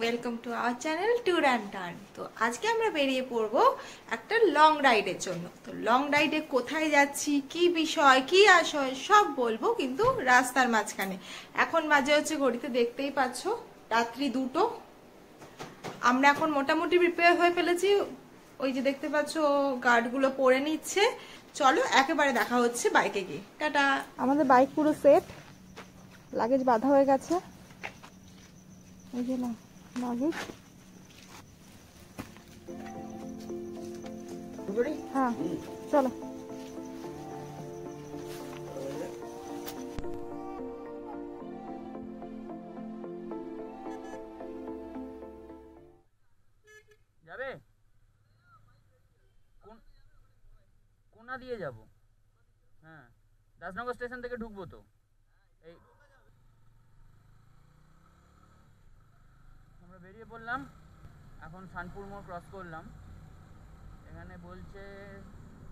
Welcome to our channel tour and turn. তো আজকে আমরা বেরিয়ে পড়বো একটা লং রাইডের জন্য। তো লং রাইডে কোথায় যাচ্ছি, কি বিষয়, কি আশয় সব বলবো, কিন্তু রাস্তার মাঝখানে। এখন বাজে হচ্ছে, ঘড়িতে দেখতেই পাচ্ছ, রাত্রি 2টো। আমরা এখন মোটামুটি প্রিপেয়ার হয়ে ফেলেছি। ওই যে দেখতে পাচ্ছ গার্ডগুলো পরে নিচ্ছে। চলো একেবারে দেখা হচ্ছে বাইকে গিয়ে। টাটা। আমাদের বাইক পুরো সেট, লাগেজ বাঁধা হয়ে গেছে। এই যে না লাগেজ, হ্যাঁ চলো। যাবে কোনা দিয়ে যাব? হ্যাঁ, দাসনগর স্টেশন থেকে ঢুকবো তো। এই আমরা বেরিয়ে পড়লাম, এখন শানপুর মোড় ক্রস করলাম। এখানে বলছে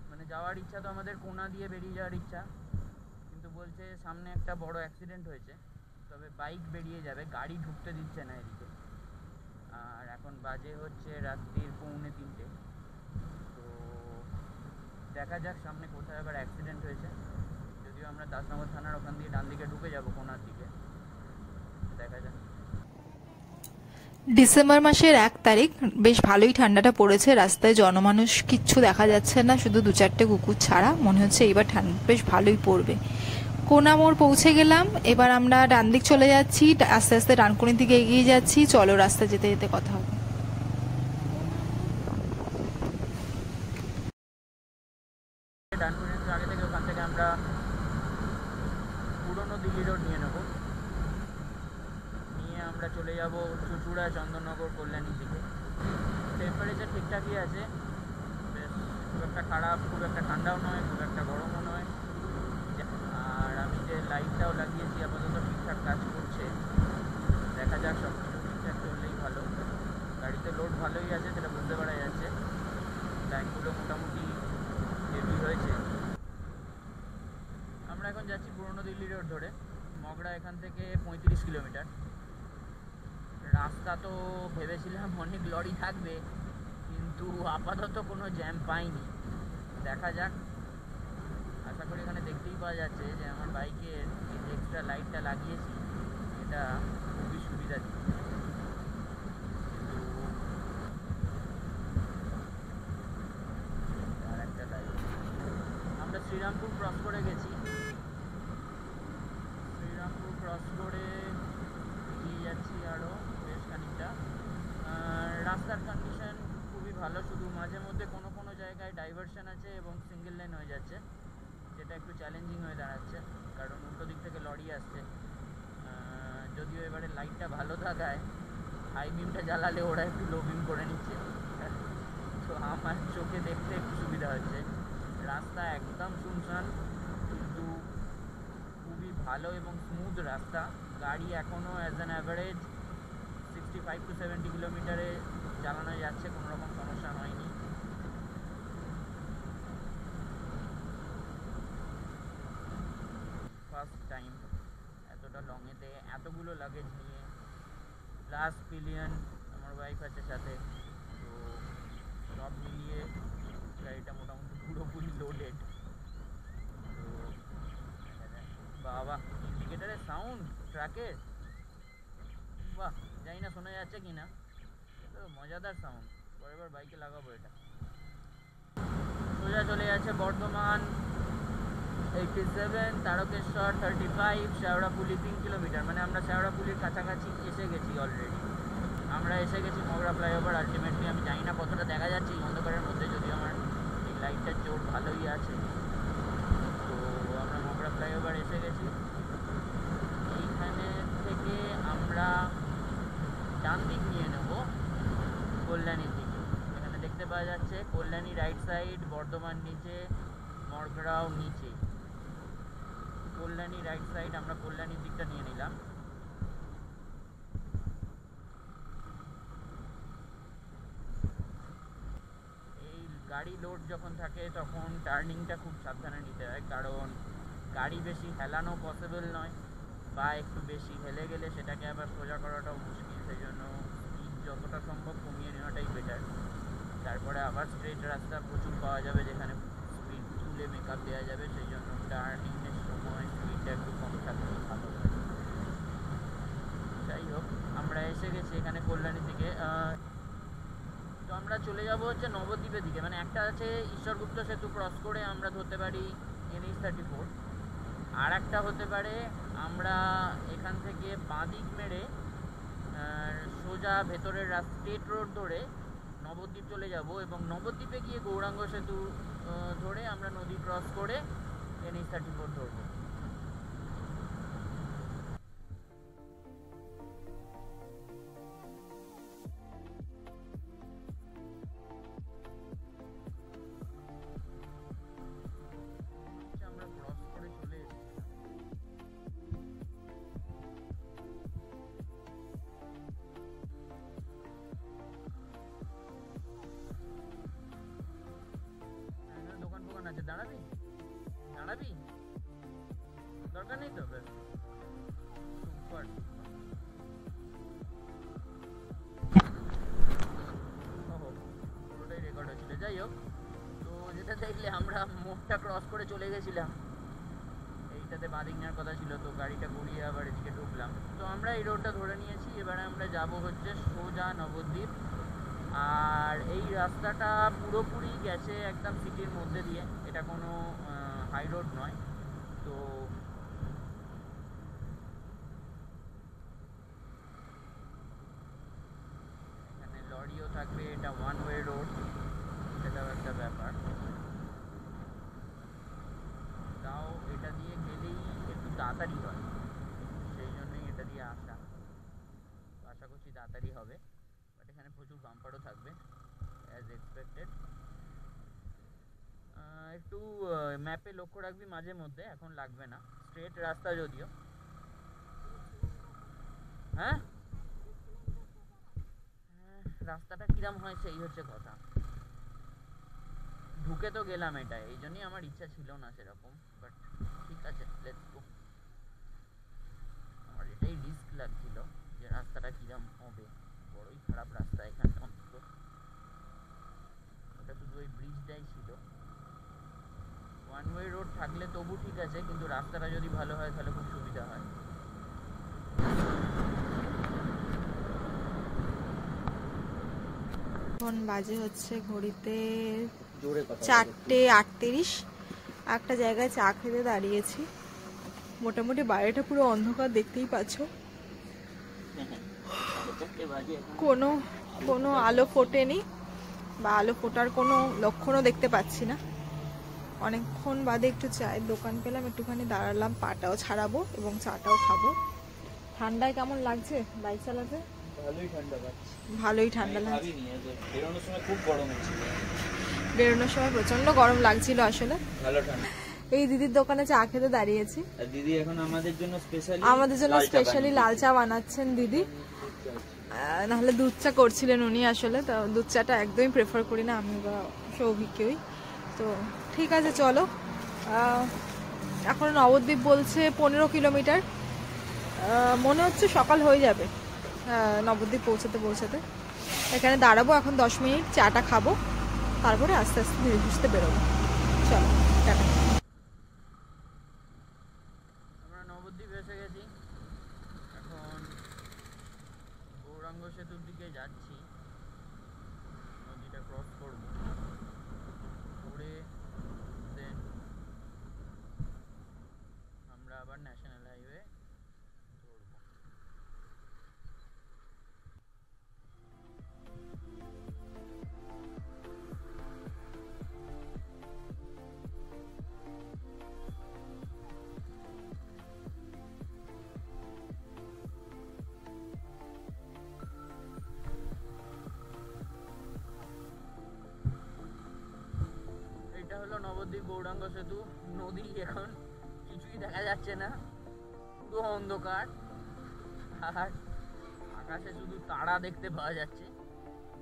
মানে যাওয়ার ইচ্ছা তো আমাদের কোনা দিয়ে বেরিয়ে যাওয়ার ইচ্ছা, কিন্তু বলছে সামনে একটা বড় অ্যাক্সিডেন্ট হয়েছে, তবে বাইক বেরিয়ে যাবে, গাড়ি ঢুকতে দিচ্ছে না এদিকে। আর এখন বাজে হচ্ছে রাত্রির 2:45। তো দেখা যাক সামনে কোথায় আবার অ্যাক্সিডেন্ট হয়েছে। যদিও আমরা দাসনগর থানার ওখান দিয়ে ডান দিকে ঢুকে যাব কোনার দিকে, দেখা যাক। ডিসেম্বর মাসের 1 তারিখ, বেশ ভালোই ঠান্ডাটা পড়েছে। রাস্তায় জনমানুষ কিচ্ছু দেখা যাচ্ছে না, শুধু 2-4টে কুকুর ছাড়া। মনে হচ্ছে এবার ঠান্ডা বেশ ভালোই পড়বে। কোনা মোড় পৌঁছে গেলাম, এবার আমরা ডান দিক চলে যাচ্ছি, আস্তে আস্তে ডানকুনির দিকে এগিয়ে যাচ্ছি। চলো রাস্তা যেতে যেতে কথা হবে। ডানকুনির আগে থেকে ওখান থেকে আমরা পুরনো দিল্লি রোড নিয়ে নেব, নিয়ে আমরা চলে যাব চুঁচুড়া, চন্দননগর, কল্যাণীর দিকে। টেম্পারেচার ঠিকঠাকই আছে, বেশ খুব একটা খারাপ, খুব একটা ঠান্ডাও নয়, খুব একটা গরমও নয়। আর আমি যে লাইটটাও লাগিয়েছি আপাতত ঠিকঠাক কাজ করছে, দেখা যাক সব কিছু ঠিকঠাক চললেই ভালো। গাড়িতে লোড ভালোই আছে, সেটা বুঝতে পারা যাচ্ছে। ট্যাঙ্কগুলো মোটামুটি হেভি হয়েছে। আমরা এখন যাচ্ছি পুরনো দিল্লি রোড ধরে, মগরা এখান থেকে 35 কিলোমিটার। রাস্তা তো ভেবেছিলাম অনেক লরি থাকবে, কিন্তু আপাতত কোনো জ্যাম পাইনি। দেখা যাক, আশা করি। এখানে দেখতেই পাওয়া যাচ্ছে যে আমার বাইকের এই যে এক্সট্রা লাইটটা লাগিয়েছি, এটা খুবই সুবিধা দিচ্ছে। আর একটা লাইট, আমরা শ্রীরামপুর ক্রস করে গেছি। শ্রীরামপুর ক্রস করে এগিয়ে যাচ্ছি আরও বেশ খানিকটা। রাস্তার কন্ডিশন খুবই ভালো, শুধু মাঝে মধ্যে কোনো কোনো জায়গায় ডাইভারশন আছে এবং সিঙ্গেল লেন হয়ে যাচ্ছে, যেটা একটু চ্যালেঞ্জিং হয়ে দাঁড়াচ্ছে, কারণ উল্টো দিক থেকে লরি আসছে। যদিও এবারে লাইটটা ভালো থাকায় হাই বিমটা জ্বালালে ওরা একটু লো বিম করে নিচ্ছে, তো আমার চোখে দেখতে একটু সুবিধা হচ্ছে। রাস্তা একদম শুনশান, কিন্তু খুবই ভালো এবং স্মুথ রাস্তা। গাড়ি এখনও অ্যাজ অ্যান অ্যাভারেজ 65 to 70 কিলোমিটারে চালানো যাচ্ছে, কোনো রকম সমস্যা হয়নি। ফার্স্ট টাইম এতটা লংয়েতে এতগুলো লাগেজ নিয়ে, প্লাস পিলিয়ন, আমার ওয়াইফ আছে সাথে, তো সব মিলিয়ে গাড়িটা মোটামুটি পুরোপুরি লোডেড। তো বাবা, ইন্ডিকেটারের সাউন্ড ট্রাকের, বাহ, জানি না শোনা যাচ্ছে কি না, তো মজাদার সাউন্ড। পরেরবার বাইকে লাগাবো এটা। সোজা চলে যাচ্ছে বর্ধমান 87, তারকেশ্বর 35, শেওড়াফুলি 3 কিলোমিটার। মানে আমরা শেওড়াফুলির কাছাকাছি এসে গেছি অলরেডি। আমরা এসে গেছি মগরা ফ্লাইওভার। আলটিমেটলি আমি জানি না কতটা দেখা যাচ্ছে এই অন্ধকারের মধ্যে, যদিও আমার এই লাইটটার জোর ভালোই আছে। তো আমরা মগরা ফ্লাইওভার এসে গেছি। এইখানে থেকে আমরা ডান দিক নিয়ে নেব কল্যাণীর দিকে। এখানে দেখতে পাওয়া যাচ্ছে কল্যাণী রাইট সাইড, বর্ধমান নিচে, মগরাও নিচে। কল্যাণী রাইট সাইড, আমরা কল্যাণীর দিকটা নিয়ে নিলাম। এই গাড়ি লোড যখন থাকে তখন টার্নিংটা খুব সাবধানে নিতে হয়, কারণ গাড়ি বেশি হেলানো পসিবল নয়, বা একটু বেশি হেলে গেলে সেটাকে আবার সোজা করাটাও মুশকিল। সেই জন্য যতটা সম্ভব কমিয়ে নেওয়াটাই বেটার। তারপরে আবার স্ট্রেট রাস্তা প্রচুর পাওয়া যাবে যেখানে স্পিড তুলে মেকআপ দেওয়া যাবে, সেই জন্য টার্নিংয়ের সময় স্পিডটা একটু কম থাকলে ভালো হয়। যাই হোক, আমরা এসে গেছি এখানে কল্যাণী থেকে। তো আমরা চলে যাব হচ্ছে নবদ্বীপের দিকে, মানে একটা আছে ঈশ্বরগুপ্ত সেতু ক্রস করে আমরা ধরতে পারি NH-34, আর একটা হতে পারে আমরা এখান থেকে বাঁদিক মেরে সোজা ভেতরের স্টেট রোড ধরে নবদ্বীপ চলে যাব, এবং নবদ্বীপে গিয়ে গৌরাঙ্গ সেতু ধরে আমরা নদী ক্রস করে NH-34 ধরবো। আমরা ক্রস করে চলে এসেছি। দোকান ফোকান আছে, দাঁড়াবি দাঁড়াবি, দরকার নেই তো। বেশ সুপার। ওহো, পুরোটাই রেকর্ড হচ্ছিল। যাই হোক, তো যেটা দেখলে আমরা মোড়টা ক্রস করে চলে গেছিলাম, এইটাতে বাঁদিক নেওয়ার কথা ছিল, তো গাড়িটা ঘুরিয়ে আবার এদিকে ঢুকলাম। তো আমরা এই রোডটা ধরে নিয়েছি, এবারে আমরা যাব হচ্ছে সোজা নবদ্বীপ। আর এই রাস্তাটা পুরোপুরি গেছে একদম সিটির মধ্যে দিয়ে, এটা কোনো হাই রোড নয়। তো এখানে লরিও থাকবে, এটা ওয়ান ওয়ে রোড, সেটাও একটা ব্যাপার। তাও এটা দিয়ে গেলেই একটু তাড়াতাড়ি হয়, সেই জন্যই এটা দিয়ে আসা। আশা করছি তাড়াতাড়ি হবে, বাট এখানে প্রচুর বাম্পারও থাকবে অ্যাজ এক্সপেক্টেড। একটু ম্যাপে লক্ষ্য রাখবি মাঝে মধ্যে, এখন লাগবে না, স্ট্রেট রাস্তা যদিও। হ্যাঁ, রাস্তাটা কিরম হয় সেই হচ্ছে কথা। ঢুকে তো গেলাম এটা, এই জন্যই আমার ইচ্ছা ছিল না সেরকম, বাট ঠিক আছে, লেটস গো। আমার এটাই রিস্ক লাগছিল যে রাস্তাটা কিরম হবে, বড়ই খারাপ রাস্তা এখানে। অন্তত ওটা শুধু ওই ব্রিজটাই ছিল। ওয়ান ওয়ে রোড থাকলে তবু ঠিক আছে, কিন্তু রাস্তাটা যদি ভালো হয় তাহলে খুব সুবিধা হয়। এখন বাজে হচ্ছে ঘড়িতে 4:38। একটা জায়গায় চা খেতে দাঁড়িয়েছি, মোটামুটি বাইরেটা পুরো অন্ধকার, দেখতেই পাচ্ছ। কোনো কোনো আলো ফোটেনি, বা আলো ফোটার কোনো লক্ষণও দেখতে পাচ্ছি না। অনেকক্ষণ বাদে একটু চায়ের দোকান পেলাম, একটুখানি দাঁড়ালাম, পাটাও ছাড়াবো এবং চাটাও খাবো। ঠান্ডায় কেমন লাগছে বাইক চালাতে? ভালোই ঠান্ডা লাগছে। বেরোনোর সময় প্রচন্ড গরম লাগছিল আসলে। এই দিদির দোকানে চা খেতে দাঁড়িয়েছি। দিদি এখন আমাদের জন্য স্পেশালি লাল চা বানাচ্ছেন দিদি, নাহলে দুধ চা করছিলেন উনি। আসলে তো দুধ চাটা একদমই প্রেফার করি না আমি বা সৌভিককেই। তো ঠিক আছে, চলো। এখন নবদ্বীপ বলছে 15 কিলোমিটার, মনে হচ্ছে সকাল হয়ে যাবে নবদ্বীপ পৌঁছাতে। এখানে দাঁড়াবো এখন 10 মিনিট, চাটা খাবো, তারপরে আস্তে আস্তে ধীরে সুস্থে বেরোবো। চলো, টাটা। আমরা নবদ্বীপ এসে গেছি, এখন গৌরাঙ্গ সেতুর দিকে যাচ্ছি। নদীটা ক্রস করবো করে দেন আমরা আবার ন্যাশনাল হাইওয়ে ধরবো। এটা হলো নবদ্বীপ গৌরাঙ্গ সেতু। নদী এখন কিছুই দেখা যাচ্ছে না, পুরো অন্ধকার, আর আকাশে শুধু তারা দেখতে পাওয়া যাচ্ছে।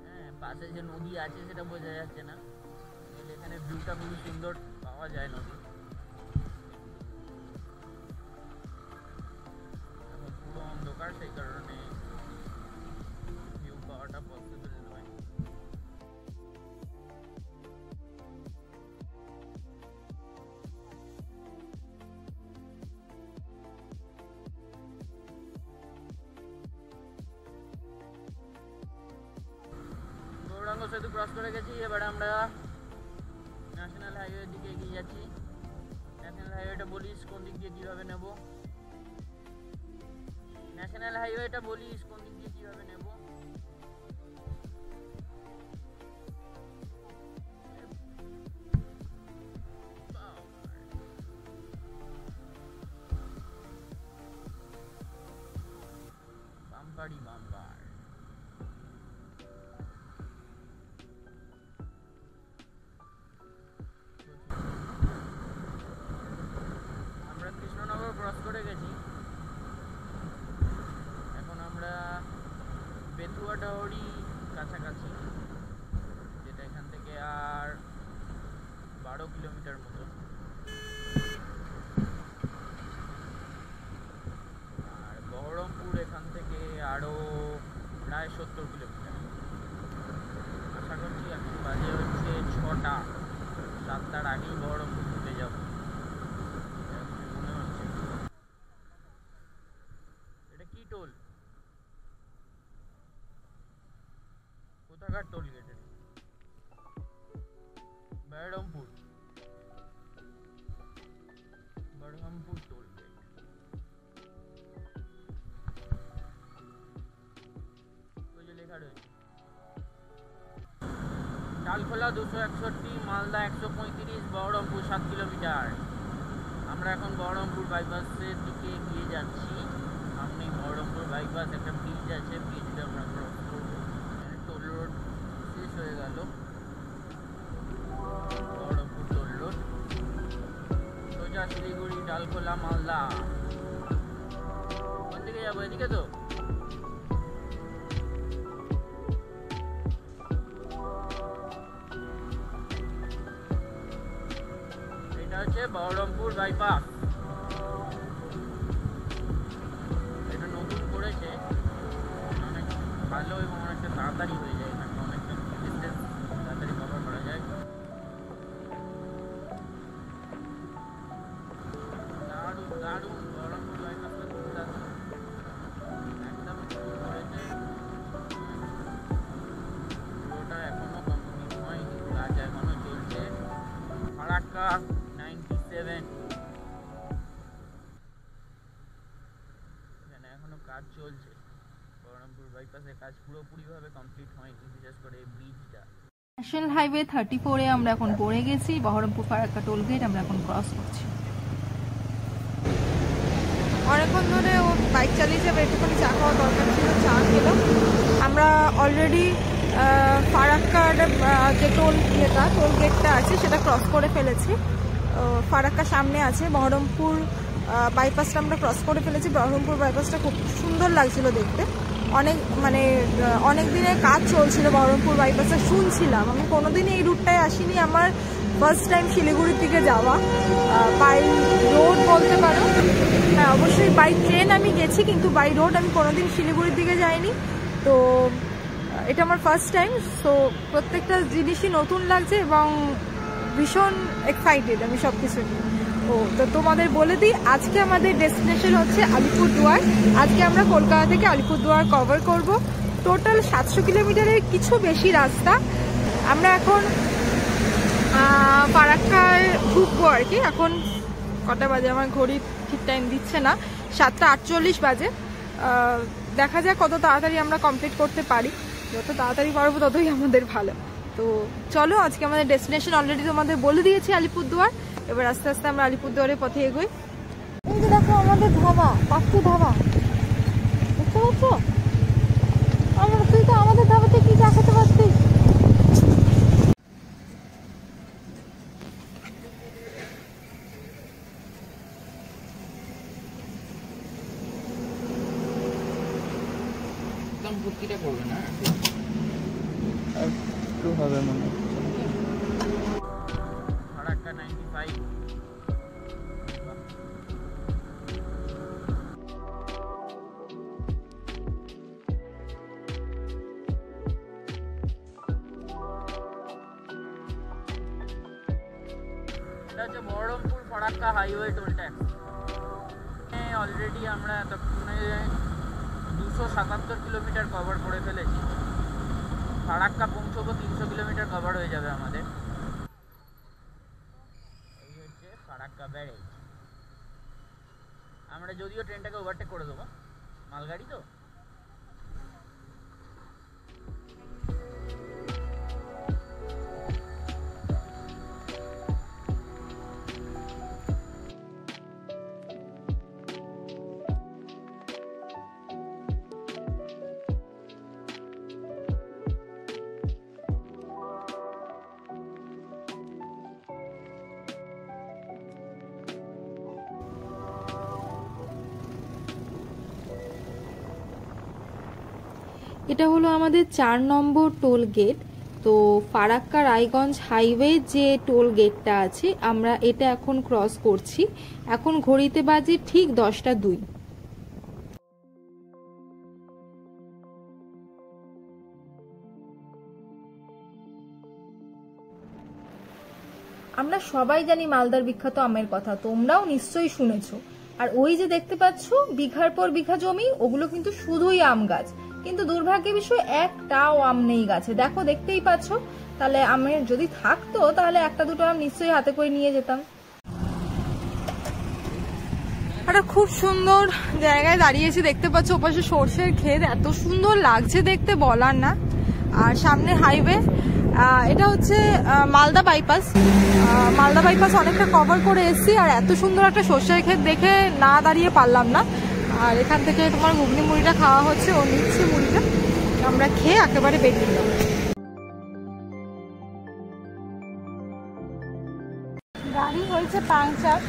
হ্যাঁ, পাশে যে নদী আছে সেটা বোঝা যাচ্ছে না। এখানে ভিউটা খুবই সুন্দর পাওয়া যায় নদী। এখন পুরো অন্ধকার, সেই কারণে ভিউ পাওয়াটা সেতু ক্রস করে গেছি। এবার আমরা ন্যাশনাল হাইওয়ের দিকে এগিয়ে যাচ্ছি। ন্যাশনাল হাইওয়েটা বলিস কোন দিক দিয়ে কীভাবে নেব, ন্যাশনাল হাইওয়েটা বলিস কোন দিক দিয়ে কীভাবে নেব। বাম্পারি বাম্পার। আমরা কৃষ্ণনগর ক্রস করে গেছি। এখন আমরা বেতুয়াডাহরি কাছাকাছি, যেটা এখান থেকে আর 12 কিলোমিটার মতো। আর বহরমপুর এখান থেকে আরও প্রায় 70 কিলোমিটার। আশা করছি এখন বাজে হচ্ছে 6টা, 7টার আগেই বহরমপুর ঢুকে যাব মনে হচ্ছে। এটা কি টোল, কোথাকার toll gate? Baharampur toll gate. ওই যে লেখা রয়েছে ডালখোলা 261, মালদা 135, বহরমপুর 7 কিলোমিটার। আমরা এখন বহরমপুর বাইপাসের দিকে এগিয়ে যাচ্ছি। সামনে বহরমপুর বাইপাস, একটা ব্রিজ আছে, ব্রিজটা আমরা ক্রস করবো। টোল রোড শেষ হয়ে গেল, বহরমপুর টোল রোড। সোজা শিলিগুড়ি, ডালখোলা, মালদা। কোন দিকে যাবো? এদিকে তো। এটা হচ্ছে বহরমপুর বাইপাস। এটা নতুন করেছে, অনেক ভালো এবং অনেকটা তাড়াতাড়ি হয়ে যায়। এখানে অনেকটা ডিস্টেন্স তাড়াতাড়ি কভার করা যায়। দারুণ দারুণ বহরমপুর বাইপাসটা দুর্দান্ত, একদম করেছে। পুরোটা এখনো কমপ্লিট হয়নি, কাজ এখনো চলছে। ফারাক্কা 97, এখানে এখনো কাজ চলছে। বহরমপুর বাইপাসের কাজ পুরোপুরিভাবে কমপ্লিট হয়নি, বিশেষ করে ব্রিজটা। ন্যাশনাল হাইওয়ে 34-এ আমরা এখন পড়ে গেছি। বহরমপুর ফারাক্কা টোল গেট আমরা এখন ক্রস করছি। অনেকক্ষণ ধরে ও বাইক চালিয়েছে, এবার একটুখানি চা খাওয়া দরকার ছিল, চা খেলো। আমরা অলরেডি ফারাক্কার যে টোল গেটটা আছে সেটা ক্রস করে ফেলেছি। ফারাক্কা সামনে আছে, বহরমপুর বাইপাসটা আমরা ক্রস করে ফেলেছি। বহরমপুর বাইপাসটা খুব সুন্দর লাগছিল দেখতে। অনেক দিনের কাজ চলছিল বহরমপুর বাইপাসে, শুনছিলাম। আমি কোনোদিনই এই রুটটায় আসিনি, আমার ফার্স্ট টাইম শিলিগুড়ির দিকে যাওয়া বাই রোড বলতে পারো। হ্যাঁ, অবশ্যই বাই ট্রেন আমি গেছি, কিন্তু বাই রোড আমি কোনোদিন শিলিগুড়ির দিকে যাইনি। তো এটা আমার ফার্স্ট টাইম। সো প্রত্যেকটা জিনিসই নতুন লাগছে এবং ভীষণ এক্সাইটেড আমি সব কিছু নিয়ে। তো তোমাদের বলে দিই, আজকে আমাদের ডেস্টিনেশন হচ্ছে আলিপুরদুয়ার। আজকে আমরা কলকাতা থেকে আলিপুরদুয়ার কভার করব। টোটাল 700 কিলোমিটারের কিছু বেশি রাস্তা। আমরা এখন ফারাক্কায় ঢুকবো আর কি। এখন কটা বাজে আমার ঘড়ি ঠিক টাইম দিচ্ছে না, 7:48 বাজে। দেখা যাক কত তাড়াতাড়ি আমরা কমপ্লিট করতে পারি। যত তাড়াতাড়ি পারবো ততই আমাদের ভালো। তো চলো, আজকে আমাদের ডেস্টিনেশন অলরেডি তোমাদের বলে দিয়েছি আলিপুরদুয়ার। এবার আস্তে আস্তে আমরা আলিপুরদুয়ারের পথে এগোই। এই যে দেখো আমাদের ধাবা, পাঁচটি ধাবা, বুঝতে পারছো? তুই তো আমাদের ধাবাতে কি চা খেতে পারছিস। ভর্তিটা করবে না, একটু হবে মনে হচ্ছে। ফারাক্কা 95। এটা হচ্ছে Baharampur Farakka highway toll tax. Already আমরা এতক্ষণে 277 কিলোমিটার কভার করে ফেলেছি। ফারাক্কা পৌঁছবো, 300 কিলোমিটার কভার হয়ে যাবে আমাদের। এই হচ্ছে ফারাক্কা ব্যারেজ। আমরা যদিও ট্রেনটাকে ওভারটেক করে দেবো, মালগাড়ি তো। এটা হলো আমাদের 4 নম্বর টোল গেট। তো ফারাক্কা রায়গঞ্জ হাইওয়ে যে টোল গেটটা আছে, আমরা এটা এখন ক্রস করছি। এখন ঘড়িতে বাজে ঠিক 10টা 2। আমরা সবাই জানি মালদার বিখ্যাত আমের কথা, তোমরাও নিশ্চয়ই শুনেছো। আর ওই যে দেখতে পাচ্ছ বিঘার পর বিঘা জমি, ওগুলো কিন্তু শুধুই আম গাছ, কিন্তু দুর্ভাগ্যের বিষয় একটাও আম নেই গাছে। দেখো, দেখতেই পাচ্ছ। তাহলে আমের যদি থাকতো তাহলে 1-2 আম নিশ্চয়ই হাতে করে নিয়ে যেতাম। একটা খুব সুন্দর জায়গায় দাঁড়িয়েছি, দেখতে পাচ্ছ ওপাশে সর্ষের ক্ষেত, এত সুন্দর লাগছে দেখতে বলার না। আর সামনে হাইওয়ে, এটা হচ্ছে মালদা বাইপাস। মালদা বাইপাস অনেকটা কভার করে এসেছি, আর এত সুন্দর একটা সর্ষের ক্ষেত দেখে না দাঁড়িয়ে পারলাম না। আর এখান থেকে তোমার ঘুগনি মুড়িটা খাওয়া হচ্ছে, ও নিচ্ছে মুড়িটা, আমরা খেয়ে একেবারে বেরিয়ে যাবো। গাড়ি হয়েছে পাংচার,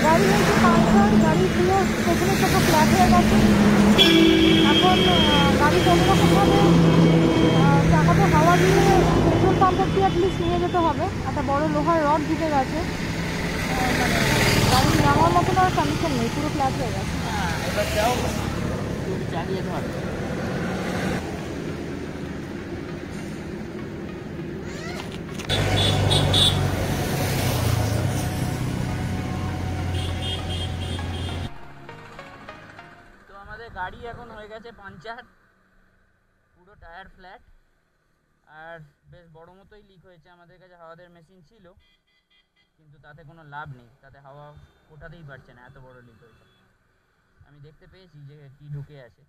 গাড়ি পুরো পেছনের চাকা ফ্ল্যাট হয়ে গেছে। এখন গাড়ি কোনো রকমভাবে চাকাতে হাওয়া দিয়ে পেট্রোল পাম্প অব্দি অ্যাটলিস্ট নিয়ে যেতে হবে। একটা বড় লোহার রড ঢুকে গেছে, মানে গাড়ি নামার মতন আর কন্ডিশন নেই, পুরো ফ্ল্যাট হয়ে গেছে। এবার যাও, চালিয়ে ধর। তো আমাদের গাড়ি এখন হয়ে গেছে পাঞ্চার, পুরো টায়ার ফ্ল্যাট, আর বেশ বড় মতোই লিক হয়েছে। আমাদের কাছে হাওয়াদের মেশিন ছিল, কিন্তু তাতে কোনো লাভ নেই, তাতে হাওয়া ফোটাতেই পারছে না, এত বড় লিক হয়েছে। আমি দেখতে পেয়েছি যে কি ঢুকে আছে,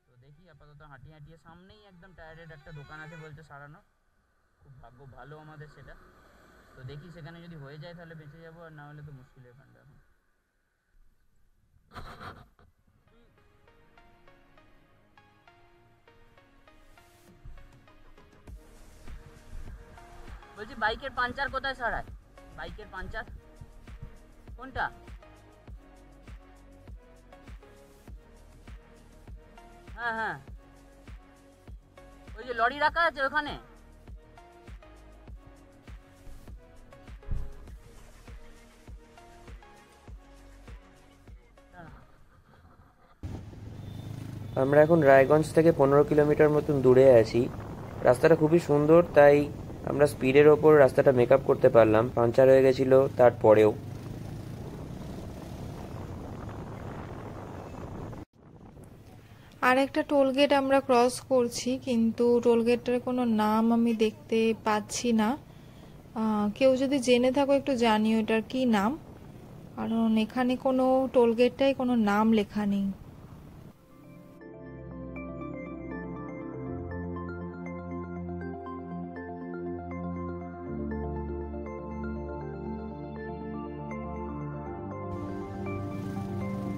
তো দেখি আপাতত হাঁটিয়ে সামনেই একদম টায়ারের একটা দোকান আছে বলছে সারানো, খুব ভাগ্য ভালো আমাদের সেটা। তো দেখি সেখানে যদি হয়ে যায় তাহলে বেঁচে যাবো, আর না হলে তো মুশকিলের ফান্ডা এখন। বলছি বাইকের পাঞ্চার কোথায় সারায়? বাইকের পাঞ্চার কোনটা? হ্যাঁ হ্যাঁ, ওই যে লরি রাখা আছে ওখানে। আমরা এখন রায়গঞ্জ থেকে 15 কিলোমিটার মতন দূরে আছি। রাস্তাটা খুবই সুন্দর, তাই আমরা স্পিডের ওপর রাস্তাটা মেকআপ করতে পারলাম, পাঞ্চার হয়ে গেছিল তারপরেও। আর একটা টোল গেট আমরা ক্রস করছি, কিন্তু টোল গেটটার কোনো নাম আমি দেখতে পাচ্ছি না। কেউ যদি জেনে থাকো একটু জানিও এটার কি নাম, কারণ এখানে কোনো টোল গেটটাই কোনো নাম লেখা নেই।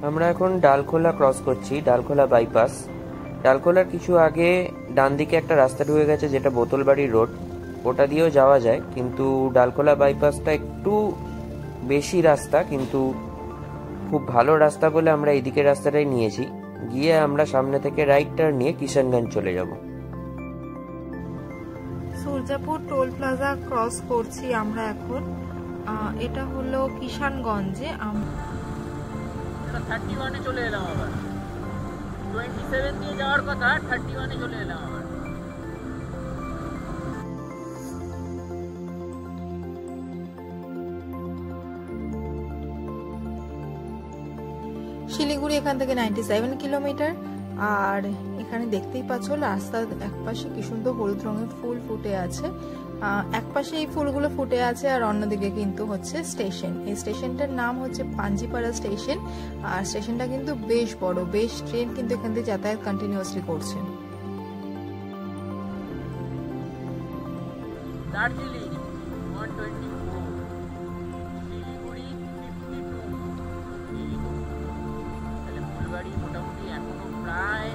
আমরা এখন ডালখোলা ক্রস করছি, ডালখোলা বাইপাস। ডালখোলার কিছু আগে ডান দিকে একটা রাস্তা ঢুকে গেছে যেটা বোতলবাড়ি রোড, ওটা দিয়েও যাওয়া যায়, কিন্তু ডালখোলা বাইপাসটা একটু বেশি রাস্তা, কিন্তু খুব ভালো রাস্তা বলে আমরা এইদিকে রাস্তাটাই নিয়েছি। গিয়ে আমরা সামনে থেকে রাইট টার্ন নিয়ে কিষানগঞ্জ চলে যাব। সূর্যাপুর টোল প্লাজা ক্রস করছি আমরা এখন। এটা হলো কিষানগঞ্জে। 31-এ চলে এলাম, আবার 27 দিয়ে যাওয়ার কথা, 31-এ চলে এলাম আবার। শিলিগুড়ি এখান থেকে 97 কিলোমিটার, আর এখানে দেখতেই পাচ্ছ রাস্তার একপাশে কি সুন্দর হলুদ রঙের ফুল ফুটে আছে। একপাশে এই ফুলগুলো ফুটে আছে আর অন্যদিকে কিন্তু হচ্ছে স্টেশন। এই স্টেশনটার নাম হচ্ছে পাঞ্জিপাড়া স্টেশন। আর স্টেশনটা কিন্তু বেশ বড়, বেশ ট্রেন কিন্তু এখান থেকে যাতায়াত কন্টিনিউয়াসলি করছে। দার্জিলিং 124, শিলিগুড়ি 52, তাহলে ফুলবাড়ি মোটামুটি এখনো প্রায়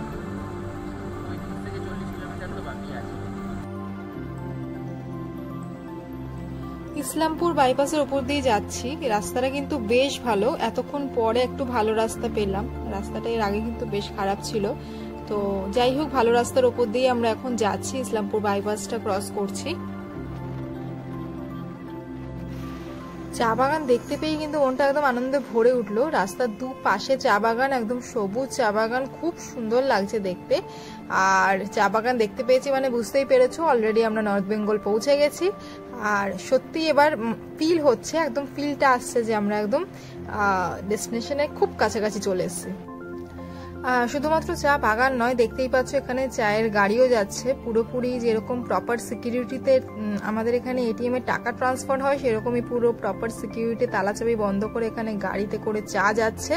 35 থেকে 40 কিলোমিটার তো বাকি আছে। ইসলামপুর বাইপাসের উপর দিয়ে যাচ্ছি। রাস্তাটা কিন্তু বেশ ভালো, এতক্ষণ পরে একটু ভালো রাস্তা পেলাম। রাস্তাটা এর আগে কিন্তু বেশ খারাপ ছিল। তো যাই হোক, ভালো রাস্তার উপর দিয়ে আমরা এখন যাচ্ছি, ইসলামপুর বাইপাসটা ক্রস করছি। চা বাগান দেখতে পেয়ে কিন্তু মনটা একদম আনন্দে ভরে উঠলো। রাস্তার দুপাশে চা বাগান, একদম সবুজ চা বাগান, খুব সুন্দর লাগছে দেখতে। আর চা বাগান দেখতে পেয়েছি মানে বুঝতেই পেরেছো অলরেডি আমরা নর্থ বেঙ্গল পৌঁছে গেছি। আর সত্যি এবার ফিল হচ্ছে, একদম ফিলটা আসছে যে আমরা একদম ডেস্টিনেশনের খুব কাছাকাছি চলে এসেছি। শুধুমাত্র চা বাগান নয়, দেখতেই পাচ্ছ এখানে চায়ের গাড়িও যাচ্ছে, পুরোপুরি যেরকম প্রপার সিকিউরিটিতে আমাদের এখানে এটিএম এ টাকা ট্রান্সফার হয় সেরকমই পুরো প্রপার সিকিউরিটি, তালা চাবি বন্ধ করে এখানে গাড়িতে করে চা যাচ্ছে।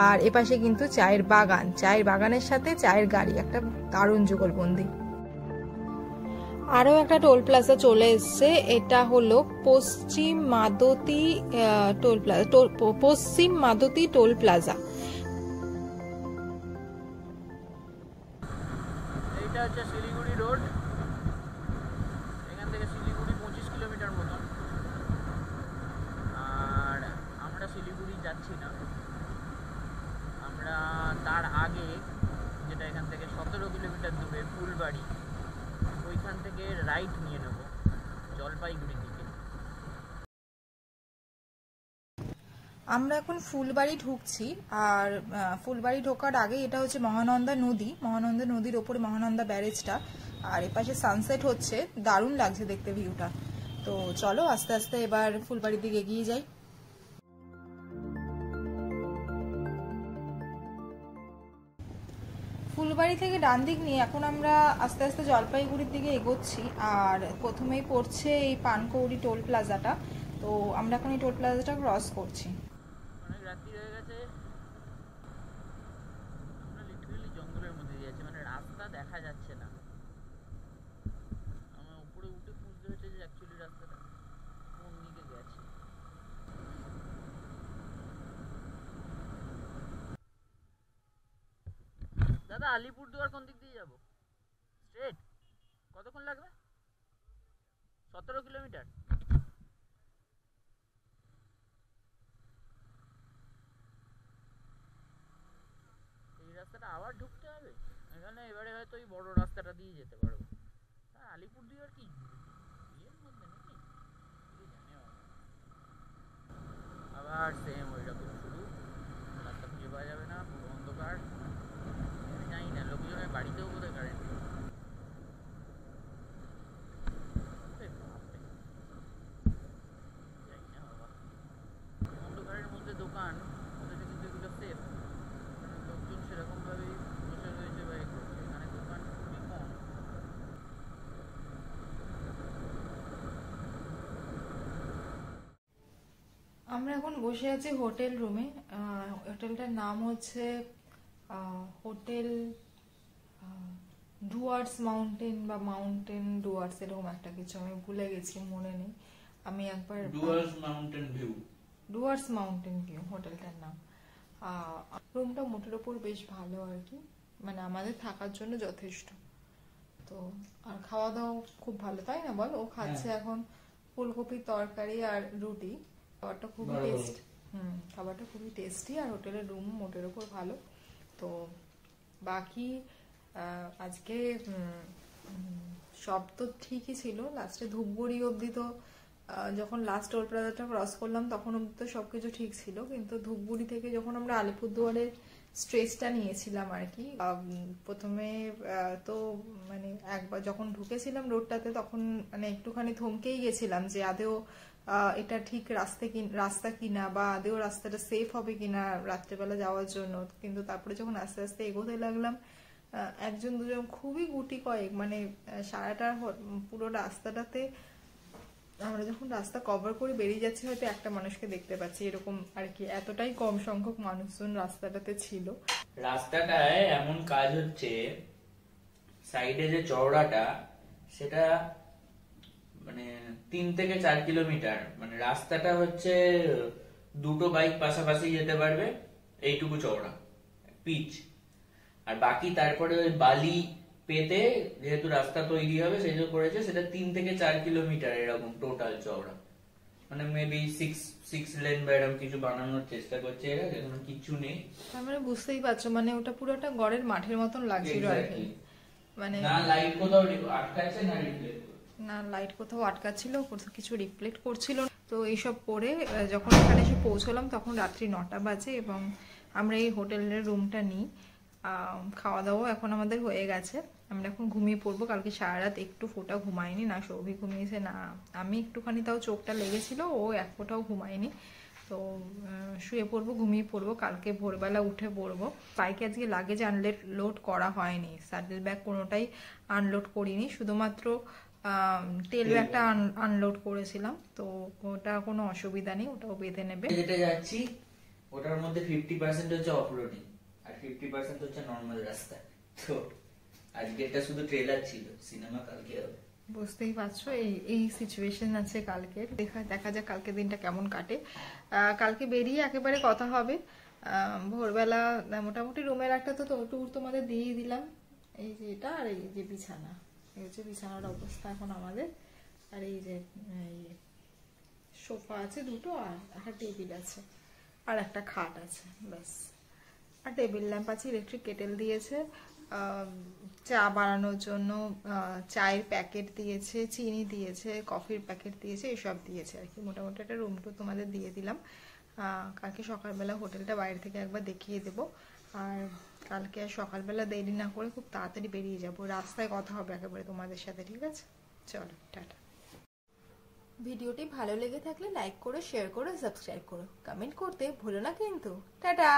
আর এপাশে কিন্তু চায়ের বাগান, চায়ের বাগানের সাথে চায়ের গাড়ি, একটা দারুণ যুগলবন্দি। আরও একটা টোল প্লাজা চলে এসছে, এটা হলো পশ্চিম মাদতী টোল প্লাজা, পশ্চিম মাদতী টোল প্লাজা। এটা হচ্ছে শিলিগুড়ি রোড, এখান থেকে শিলিগুড়ি 25 কিলোমিটার মতন। আর আমরা শিলিগুড়ি যাচ্ছি না, আমরা তার আগে যেটা এখান থেকে 17 কিলোমিটার দূরে ফুলবাড়ি, ওইখান থেকে রাইট নিয়ে নেব জলপাইগুড়ির দিকে। আমরা এখন ফুলবাড়ি ঢুকছি। আর ফুলবাড়ি ঢোকার আগে এটা হচ্ছে মহানন্দা নদী, মহানন্দা নদীর ওপরে মহানন্দা ব্যারেজটা। আর এপাশে সানসেট হচ্ছে, দারুণ লাগছে দেখতে ভিউটা। তো চলো আস্তে আস্তে এবার ফুলবাড়ির দিকে এগিয়ে যাই। ফুলবাড়ি থেকে ডান দিক নিয়ে এখন আমরা আস্তে আস্তে জলপাইগুড়ির দিকে এগোচ্ছি। আর প্রথমেই পড়ছে এই পানকৌড়ি টোল প্লাজাটা। তো আমরা এখন এই টোল প্লাজাটা ক্রস করছি। অনেক রাত্রি হয়ে গেছে, আমরা লিটারালি জঙ্গলের মধ্যে দিয়ে যাচ্ছি, মানে রাস্তা দেখা যাচ্ছে না। আমার উপরে উঠে বুঝতে হচ্ছে যে অ্যাকচুয়ালি রাস্তাটা কোন দিকে গেছে। দাদা আলিপুরদুয়ার কোন দিক দিয়ে যাবো? স্ট্রেট? কতক্ষণ লাগবে? 17 কিলোমিটার। এই রাস্তাটা আবার ঢুকতে হবে এখানে, এবারে হয়তো ওই বড় রাস্তাটা দিয়ে যেতে পারবো। হ্যাঁ, আলিপুরদুয়ার কি এর মধ্যে নাকি কি জানে আবার সেম ওই রকম শুরু, রাস্তা খুঁজে পাওয়া যাবে না, পুরো অন্ধকার। আমি জানি না লোকজনের বাড়িতেও বোধহয় কারেন্ট নেই। জানি না বাবা, অন্ধকারের মধ্যে দোকান ওদের কিন্তু এগুলো সেফ, লোকজন সেরকম ভাবেই বসে রয়েছে বা করছে, এখানে দোকান খুবই কম। আমরা এখন বসে আছি হোটেল রুমে। হোটেলটার নাম হচ্ছে হোটেল ডুয়ার্স মাউন্টেন বা মাউন্টেন ডুয়ার্স, এরকম একটা কিছু, আমি ভুলে গেছি, মনে নেই। আমি একবার Dooars mountain view, Dooars mountain view হোটেলটার নাম। রুমটা মোটের ওপর বেশ ভালো আর কি, মানে আমাদের থাকার জন্য যথেষ্ট। তো আর খাওয়া দাওয়া খুব ভালো, তাই না বল? ও খাচ্ছে এখন ফুলকপির তরকারি আর রুটি। খাবারটা খুবই টেস্ট, খাবারটা খুবই টেস্টি। আর হোটেলের রুম মোটের ওপর ভালো। তো বাকি আজকে সব তো ঠিকই ছিল, লাস্টে ধূপগুড়ি অবধি তো যখন লাস্ট টোল প্লাজাটা ক্রস করলাম তখন অবধি তো সবকিছু ঠিক ছিল। কিন্তু ধূপগুড়ি থেকে যখন আমরা আলিপুরদুয়ারের স্ট্রেচটা নিয়েছিলাম আর কি, প্রথমে তো মানে একবার যখন ঢুকেছিলাম রোডটাতে তখন মানে একটুখানি থমকেই গেছিলাম যে আদেও এটা ঠিক রাস্তা কিনা বা আদেও রাস্তাটা সেফ হবে কিনা রাত্রেবেলা যাওয়ার জন্য। কিন্তু তারপরে যখন আস্তে আস্তে এগোতে লাগলাম একজন দুজন খুবই গুটি কয়েক, মানে সারাটা পুরো রাস্তাটাতে আমরা যখন রাস্তা কভার করে বেরিয়ে যাচ্ছি হয়তো একটা মানুষকে দেখতে পাচ্ছি, এরকম আর কি। এতটাই কম সংখ্যক মানুষজন রাস্তাটাতে ছিল। রাস্তাটায় এমন কাজ হচ্ছে, সাইডে যে চওড়াটা সেটা মানে 3 থেকে 4 কিলোমিটার, মানে রাস্তাটা হচ্ছে দুটো বাইক পাশাপাশি যেতে পারবে এইটুকু চওড়া পিচ, আর বাকি তারপরে ওই বালি পেতে যেহেতু রাস্তা তৈরি হবে সেই জন্য করেছে, সেটা 3 থেকে 4 কিলোমিটার এরকম টোটাল চওড়া, মানে মেবি 6 লেন বা এরকম কিছু বানানোর চেষ্টা করছে এরা, যেখানে কিছু নেই। তার মানে বুঝতেই পারছো, মানে ওটা পুরোটা গড়ের মাঠের মতন লাগছিল আর কি। মানে না লাইট কোথাও আটকাচ্ছে না রিফ্লেক্ট, না লাইট কোথাও আটকাচ্ছিল, কিছু রিফ্লেক্ট করছিল। তো এইসব করে যখন এখানে এসে পৌঁছলাম তখন রাত্রি 9টা বাজে এবং আমরা এই হোটেলের রুমটা নিই। খাওয়া দাওয়া এখন আমাদের হয়ে গেছে, আমরা এখন ঘুমিয়ে পড়বো। কালকে সারা রাত একটু ফোঁটা ঘুমায়নি, না সৌভি ঘুমিয়েছে না আমি, একটুখানি তাও চোখটা লেগেছিল, ও এক ফোঁটাও ঘুমায়নি। তো শুয়ে পড়বো, ঘুমিয়ে পড়বো, কালকে ভোরবেলা উঠে পড়বো। বাইকে আজকে লাগেজ আনলোড করা হয়নি, স্যাডেল ব্যাগ কোনোটাই আনলোড করিনি, শুধুমাত্র তেল ব্যাগটা আনলোড করেছিলাম। তো ওটা কোনো অসুবিধা নেই, ওটাও বেঁধে নেবে। যেটা যাচ্ছি ওটার মধ্যে 50% হচ্ছে অফরোডিং আর 50% হচ্ছে নর্মাল রাস্তা। তো আজকে এটা শুধু ট্রেলার ছিল, সিনেমা কালকে হবে। বুঝতেই পারছো এই সিচুয়েশন আছে কালকে। দেখা যাক কালকে দিনটা কেমন কাটে। কালকে বেরিয়ে একেবারে কথা হবে। ভোরবেলা মোটামুটি রুমের একটা তো ট্যুর তোমাদের দিয়ে দিলাম, এই যে এটা আর এই যে বিছানা, এই হচ্ছে বিছানার অবস্থা এখন আমাদের। আর এই যে সোফা আছে দুটো, আর একটা টেবিল আছে, আর একটা খাট আছে, ব্যাস। আর টেবিল ল্যাম্প আছে, ইলেকট্রিক কেটেল দিয়েছে, চা বানানোর জন্য চায়ের প্যাকেট দিয়েছে, চিনি দিয়েছে, কফির প্যাকেট দিয়েছে, এসব দিয়েছে আর কি। মোটামুটি একটা রুম টুর তোমাদের দিয়ে দিলাম। কালকে সকালবেলা হোটেলটা বাইরে থেকে একবার দেখিয়ে দেবো। আর কালকে আর সকালবেলা দেরি না করে খুব তাড়াতাড়ি বেরিয়ে যাব, রাস্তায় কথা হবে একেবারে তোমাদের সাথে, ঠিক আছে? চলো টাটা। ভিডিওটি ভালো লেগে থাকলে লাইক করো, শেয়ার করো, সাবস্ক্রাইব করো, কমেন্ট করতে ভুলো না কিন্তু। টাটা।